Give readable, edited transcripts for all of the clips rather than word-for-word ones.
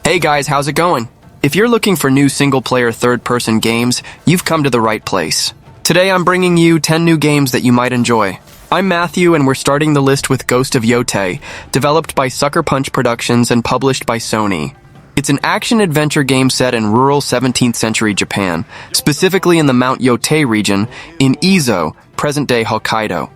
Hey guys, how's it going? If you're looking for new single-player third-person games, you've come to the right place. Today I'm bringing you 10 new games that you might enjoy. I'm Matthew and we're starting the list with Ghost of Yõtei, developed by Sucker Punch Productions and published by Sony. It's an action-adventure game set in rural 17th century Japan, specifically in the Mount Yõtei region in Izo, present-day Hokkaido.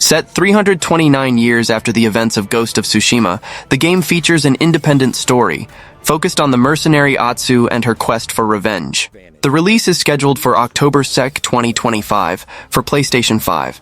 Set 329 years after the events of Ghost of Tsushima, the game features an independent story, focused on the mercenary Atsu and her quest for revenge. The release is scheduled for October 2nd, 2025, for PlayStation 5.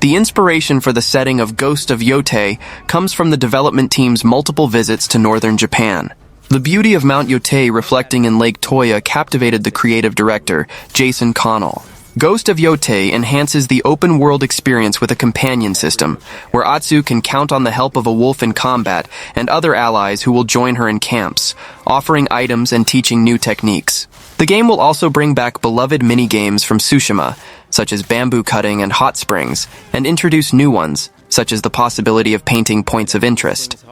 The inspiration for the setting of Ghost of Yõtei comes from the development team's multiple visits to northern Japan. The beauty of Mount Yõtei reflecting in Lake Toya captivated the creative director, Jason Connell. Ghost of Yõtei enhances the open-world experience with a companion system, where Atsu can count on the help of a wolf in combat and other allies who will join her in camps, offering items and teaching new techniques. The game will also bring back beloved mini-games from Tsushima, such as bamboo cutting and hot springs, and introduce new ones, such as the possibility of painting points of interest.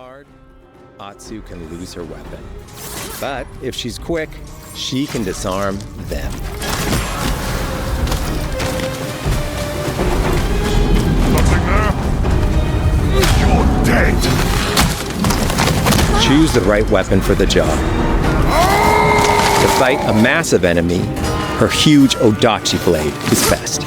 Atsu can lose her weapon, but if she's quick, she can disarm them. You're dead! Choose the right weapon for the job. To fight a massive enemy, her huge Odachi blade is best.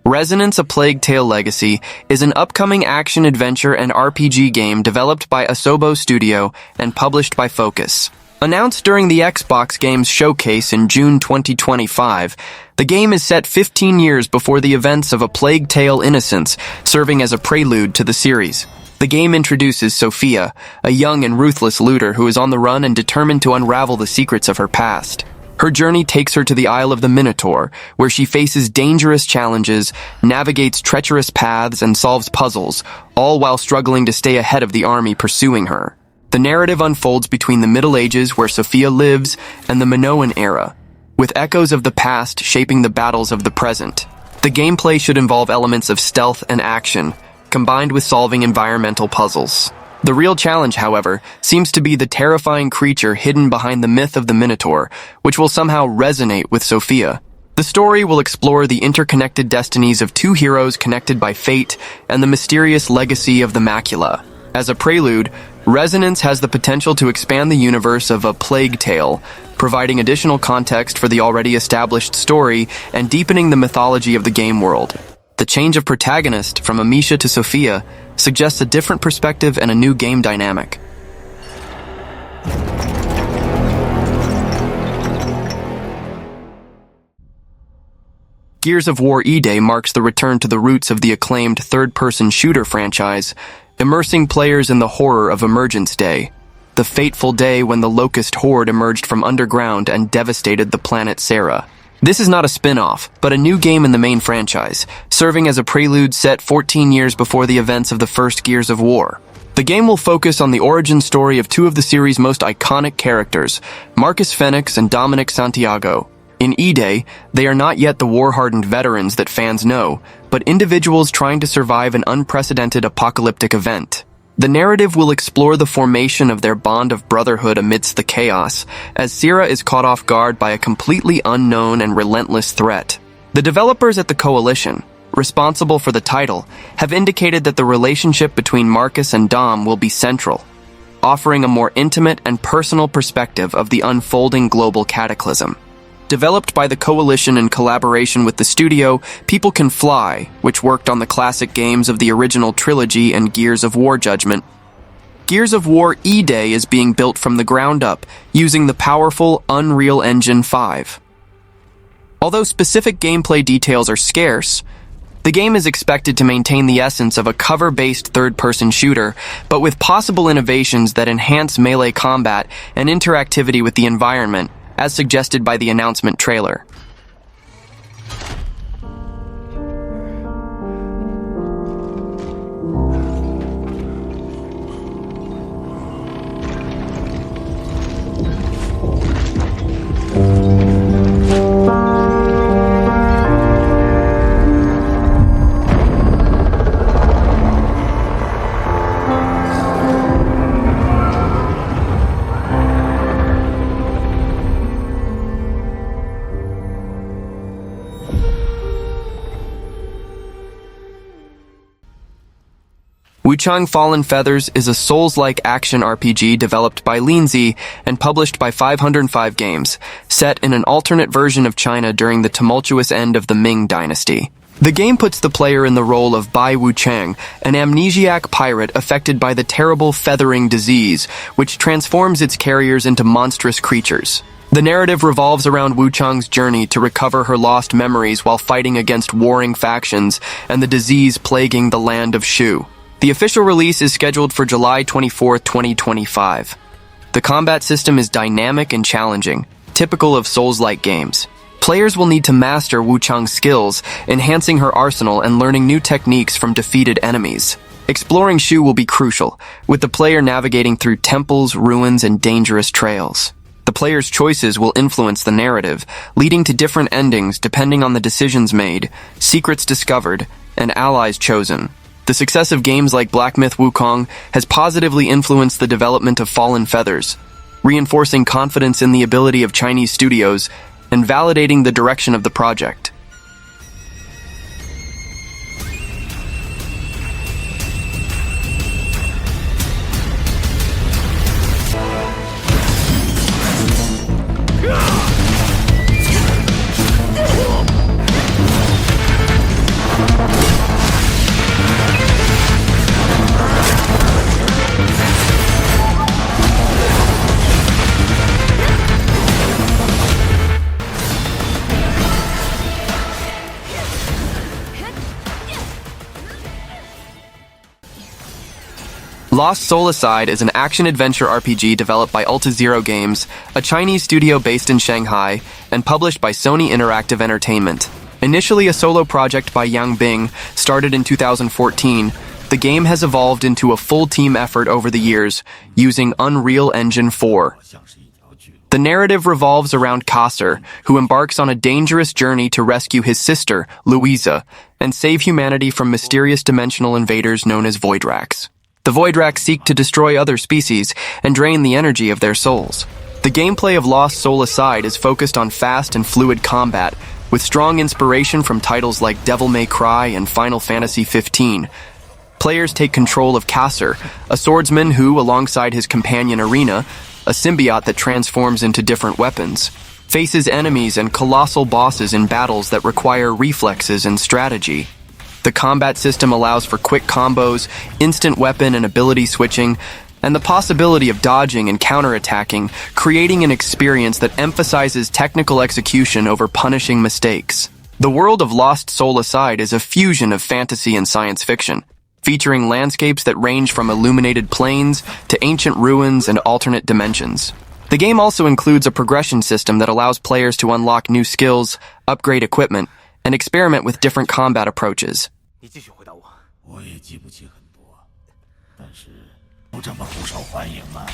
Resonance: A Plague Tale Legacy is an upcoming action-adventure and RPG game developed by Asobo Studio and published by Focus. Announced during the Xbox Games Showcase in June 2025, the game is set 15 years before the events of A Plague Tale: Innocence, serving as a prelude to the series. The game introduces Sophia, a young and ruthless looter who is on the run and determined to unravel the secrets of her past. Her journey takes her to the Isle of the Minotaur, where she faces dangerous challenges, navigates treacherous paths, and solves puzzles, all while struggling to stay ahead of the army pursuing her. The narrative unfolds between the Middle Ages, where Sophia lives, and the Minoan era, with echoes of the past shaping the battles of the present. The gameplay should involve elements of stealth and action, combined with solving environmental puzzles. The real challenge, however, seems to be the terrifying creature hidden behind the myth of the Minotaur, which will somehow resonate with Sophia. The story will explore the interconnected destinies of two heroes connected by fate and the mysterious legacy of the macula. As a prelude, Resonance has the potential to expand the universe of A Plague Tale, providing additional context for the already established story and deepening the mythology of the game world. The change of protagonist from Amisha to Sophia suggests a different perspective and a new game dynamic. Gears of War E-Day marks the return to the roots of the acclaimed third-person shooter franchise, immersing players in the horror of Emergence Day, the fateful day when the Locust Horde emerged from underground and devastated the planet Sarah. This is not a spin-off, but a new game in the main franchise, serving as a prelude set 14 years before the events of the first Gears of War. The game will focus on the origin story of two of the series' most iconic characters, Marcus Fenix and Dominic Santiago. In E-Day, they are not yet the war-hardened veterans that fans know, but individuals trying to survive an unprecedented apocalyptic event. The narrative will explore the formation of their bond of brotherhood amidst the chaos, as Sierra is caught off guard by a completely unknown and relentless threat. The developers at the Coalition, responsible for the title, have indicated that the relationship between Marcus and Dom will be central, offering a more intimate and personal perspective of the unfolding global cataclysm. Developed by the Coalition in collaboration with the studio People Can Fly, which worked on the classic games of the original trilogy and Gears of War Judgment, Gears of War E-Day is being built from the ground up using the powerful Unreal Engine 5. Although specific gameplay details are scarce, the game is expected to maintain the essence of a cover-based third-person shooter, but with possible innovations that enhance melee combat and interactivity with the environment, as suggested by the announcement trailer. Wuchang Fallen Feathers is a Souls-like action RPG developed by Lindsay and published by 505 Games, set in an alternate version of China during the tumultuous end of the Ming Dynasty. The game puts the player in the role of Bai Wuchang, an amnesiac pirate affected by the terrible feathering disease, which transforms its carriers into monstrous creatures. The narrative revolves around Wuchang's journey to recover her lost memories while fighting against warring factions and the disease plaguing the land of Shu. The official release is scheduled for July 24, 2025. The combat system is dynamic and challenging, typical of Souls-like games. Players will need to master Wuchang's skills, enhancing her arsenal and learning new techniques from defeated enemies. Exploring Shu will be crucial, with the player navigating through temples, ruins, and dangerous trails. The player's choices will influence the narrative, leading to different endings depending on the decisions made, secrets discovered, and allies chosen. The success of games like Black Myth Wukong has positively influenced the development of Fallen Feathers, reinforcing confidence in the ability of Chinese studios and validating the direction of the project. Lost Soul Aside is an action-adventure RPG developed by Ulta Games, a Chinese studio based in Shanghai, and published by Sony Interactive Entertainment. Initially a solo project by Yang Bing, started in 2014, the game has evolved into a full team effort over the years, using Unreal Engine 4. The narrative revolves around Kasser, who embarks on a dangerous journey to rescue his sister, Louisa, and save humanity from mysterious dimensional invaders known as Voidraks. The Voidraks seek to destroy other species and drain the energy of their souls. The gameplay of Lost Soul Aside is focused on fast and fluid combat, with strong inspiration from titles like Devil May Cry and Final Fantasy XV. Players take control of Kasser, a swordsman who, alongside his companion Arena, a symbiote that transforms into different weapons, faces enemies and colossal bosses in battles that require reflexes and strategy. The combat system allows for quick combos, instant weapon and ability switching, and the possibility of dodging and counterattacking, creating an experience that emphasizes technical execution over punishing mistakes. The world of Lost Soul Aside is a fusion of fantasy and science fiction, featuring landscapes that range from illuminated plains to ancient ruins and alternate dimensions. The game also includes a progression system that allows players to unlock new skills, upgrade equipment, and experiment with different combat approaches. 你继续回答我。我也记不起很多，但是不这么不受欢迎啊。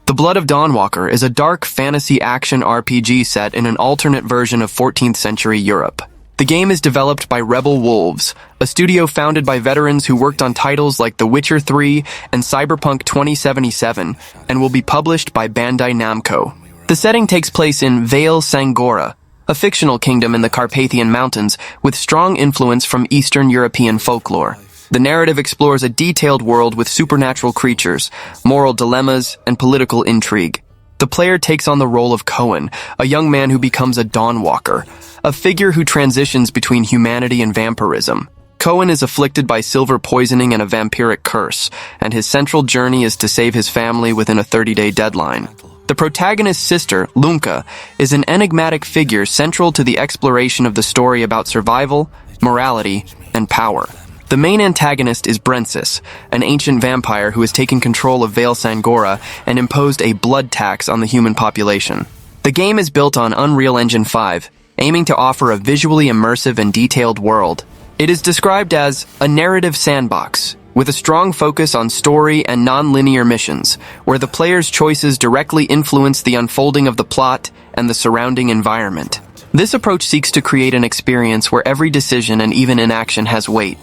The Blood of Dawnwalker is a dark fantasy action RPG set in an alternate version of 14th century Europe. The game is developed by Rebel Wolves, a studio founded by veterans who worked on titles like The Witcher 3 and Cyberpunk 2077, and will be published by Bandai Namco. The setting takes place in Vale Sangora, a fictional kingdom in the Carpathian Mountains with strong influence from Eastern European folklore. The narrative explores a detailed world with supernatural creatures, moral dilemmas, and political intrigue. The player takes on the role of Cohen, a young man who becomes a Dawnwalker, a figure who transitions between humanity and vampirism. Cohen is afflicted by silver poisoning and a vampiric curse, and his central journey is to save his family within a 30-day deadline. The protagonist's sister, Lunka, is an enigmatic figure central to the exploration of the story about survival, morality, and power. The main antagonist is Brensis, an ancient vampire who has taken control of Vale Sangora and imposed a blood tax on the human population. The game is built on Unreal Engine 5, aiming to offer a visually immersive and detailed world. It is described as a narrative sandbox, with a strong focus on story and non-linear missions, where the player's choices directly influence the unfolding of the plot and the surrounding environment. This approach seeks to create an experience where every decision and even inaction has weight,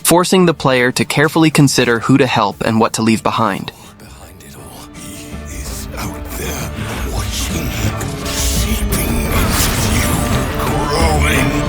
forcing the player to carefully consider who to help and what to leave behind. Behind it all, he is out there watching, seeping into you, growing.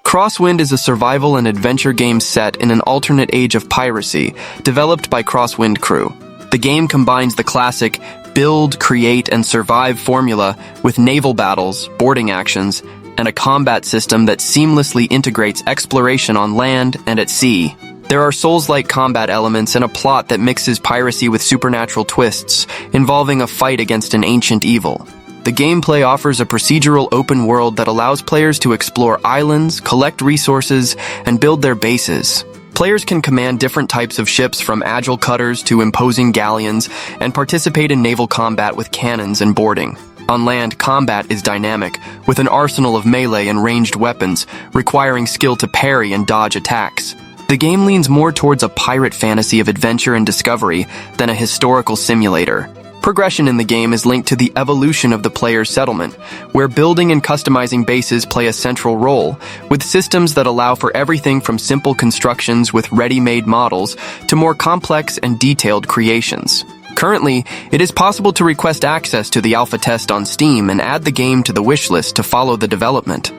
Crosswind is a survival and adventure game set in an alternate age of piracy, developed by Crosswind Crew. The game combines the classic build, create, and survive formula with naval battles, boarding actions, and a combat system that seamlessly integrates exploration on land and at sea. There are Souls-like combat elements and a plot that mixes piracy with supernatural twists, involving a fight against an ancient evil. The gameplay offers a procedural open world that allows players to explore islands, collect resources, and build their bases. Players can command different types of ships from agile cutters to imposing galleons and participate in naval combat with cannons and boarding. On land, combat is dynamic, with an arsenal of melee and ranged weapons, requiring skill to parry and dodge attacks. The game leans more towards a pirate fantasy of adventure and discovery than a historical simulator. Progression in the game is linked to the evolution of the player's settlement, where building and customizing bases play a central role, with systems that allow for everything from simple constructions with ready-made models to more complex and detailed creations. Currently, it is possible to request access to the alpha test on Steam and add the game to the wishlist to follow the development.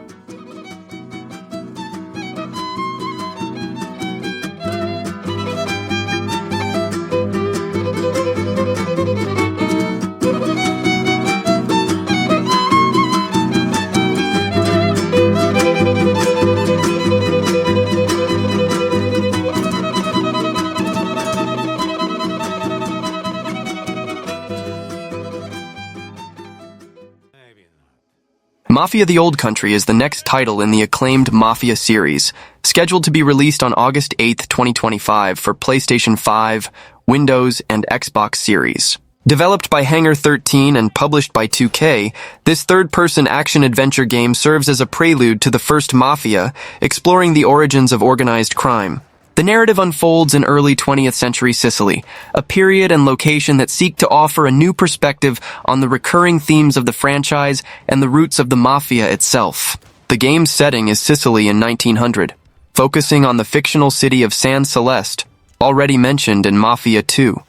Mafia: The Old Country is the next title in the acclaimed Mafia series, scheduled to be released on August 8, 2025 for PlayStation 5, Windows, and Xbox Series. Developed by Hangar 13 and published by 2K, this third-person action-adventure game serves as a prelude to the first Mafia, exploring the origins of organized crime. The narrative unfolds in early 20th century Sicily, a period and location that seek to offer a new perspective on the recurring themes of the franchise and the roots of the Mafia itself. The game's setting is Sicily in 1900, focusing on the fictional city of San Celeste, already mentioned in Mafia 2.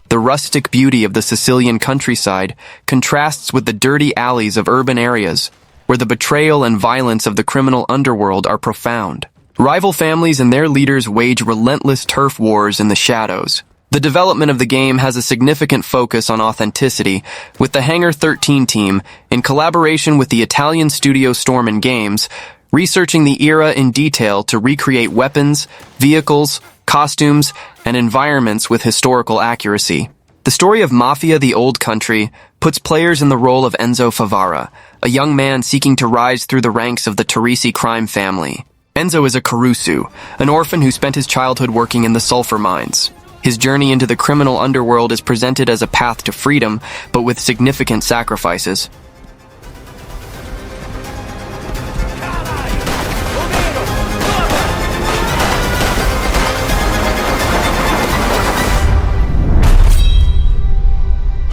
The rustic beauty of the Sicilian countryside contrasts with the dirty alleys of urban areas, where the betrayal and violence of the criminal underworld are profound. Rival families and their leaders wage relentless turf wars in the shadows. The development of the game has a significant focus on authenticity, with the Hangar 13 team, in collaboration with the Italian studio Storm & Games, researching the era in detail to recreate weapons, vehicles, costumes, and environments with historical accuracy. The story of Mafia: The Old Country puts players in the role of Enzo Favara, a young man seeking to rise through the ranks of the Teresi crime family. Enzo is a Caruso, an orphan who spent his childhood working in the sulfur mines. His journey into the criminal underworld is presented as a path to freedom, but with significant sacrifices.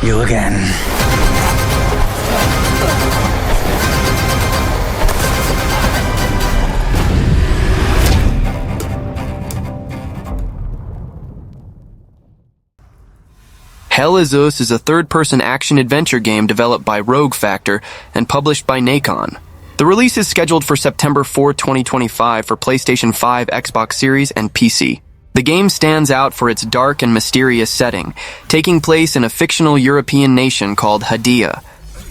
You again. Hell is Us is a third-person action-adventure game developed by Rogue Factor and published by Nacon. The release is scheduled for September 4, 2025 for PlayStation 5, Xbox Series, and PC. The game stands out for its dark and mysterious setting, taking place in a fictional European nation called Hadia,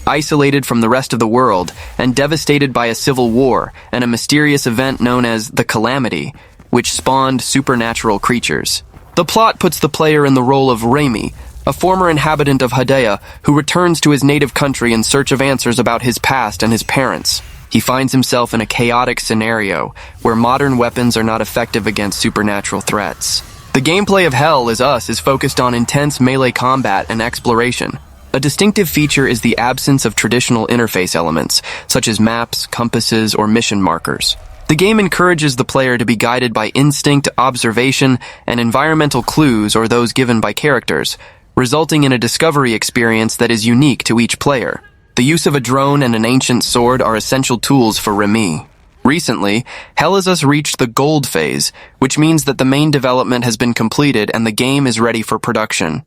isolated from the rest of the world and devastated by a civil war and a mysterious event known as the Calamity, which spawned supernatural creatures. The plot puts the player in the role of Raimi, a former inhabitant of Hadia who returns to his native country in search of answers about his past and his parents. He finds himself in a chaotic scenario where modern weapons are not effective against supernatural threats. The gameplay of Hell is Us is focused on intense melee combat and exploration. A distinctive feature is the absence of traditional interface elements, such as maps, compasses, or mission markers. The game encourages the player to be guided by instinct, observation, and environmental clues or those given by characters, resulting in a discovery experience that is unique to each player. The use of a drone and an ancient sword are essential tools for Remy. Recently, Hell is Us reached the gold phase, which means that the main development has been completed and the game is ready for production.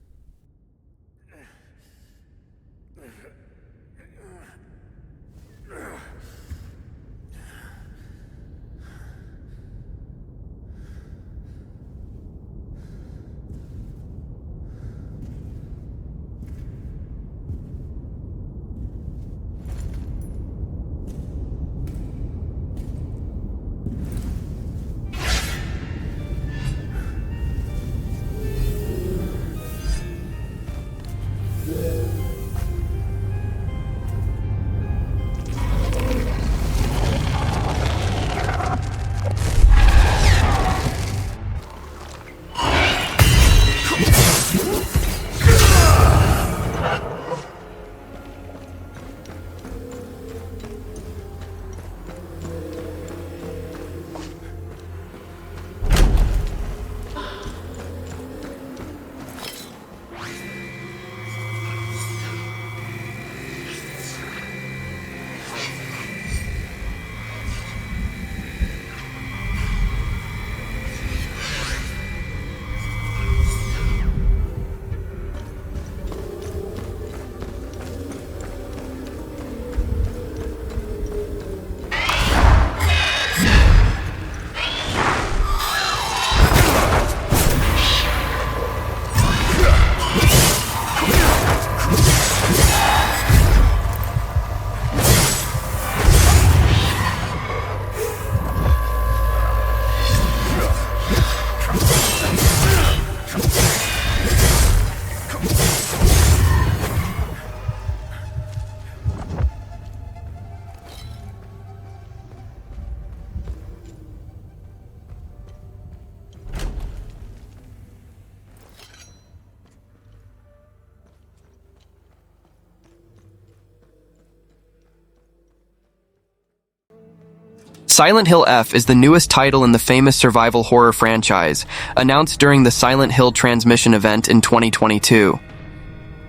Silent Hill F is the newest title in the famous survival horror franchise, announced during the Silent Hill Transmission event in 2022.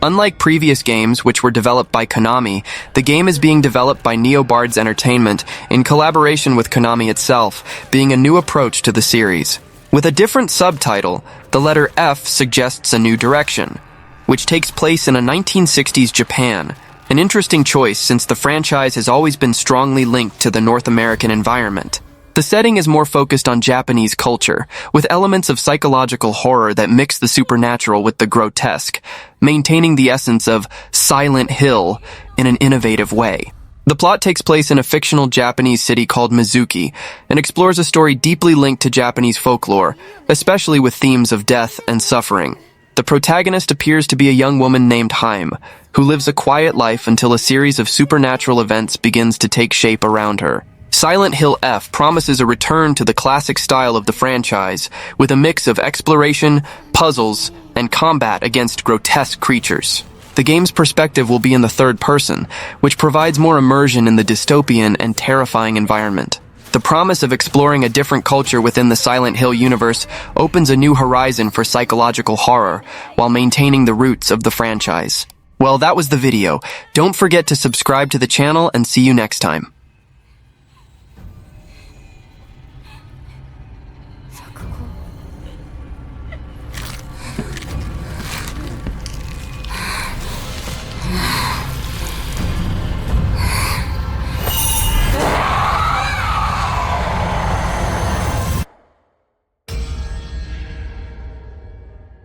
Unlike previous games, which were developed by Konami, the game is being developed by Neobards Entertainment in collaboration with Konami itself, being a new approach to the series. With a different subtitle, the letter F suggests a new direction, which takes place in a 1960s Japan, an interesting choice since the franchise has always been strongly linked to the North American environment. The setting is more focused on Japanese culture, with elements of psychological horror that mix the supernatural with the grotesque, maintaining the essence of Silent Hill in an innovative way. The plot takes place in a fictional Japanese city called Mizuki, and explores a story deeply linked to Japanese folklore, especially with themes of death and suffering. The protagonist appears to be a young woman named Haim, who lives a quiet life until a series of supernatural events begins to take shape around her. Silent Hill F promises a return to the classic style of the franchise, with a mix of exploration, puzzles, and combat against grotesque creatures. The game's perspective will be in the third person, which provides more immersion in the dystopian and terrifying environment. The promise of exploring a different culture within the Silent Hill universe opens a new horizon for psychological horror while maintaining the roots of the franchise. Well, that was the video. Don't forget to subscribe to the channel and see you next time.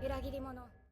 Yuragiri mono.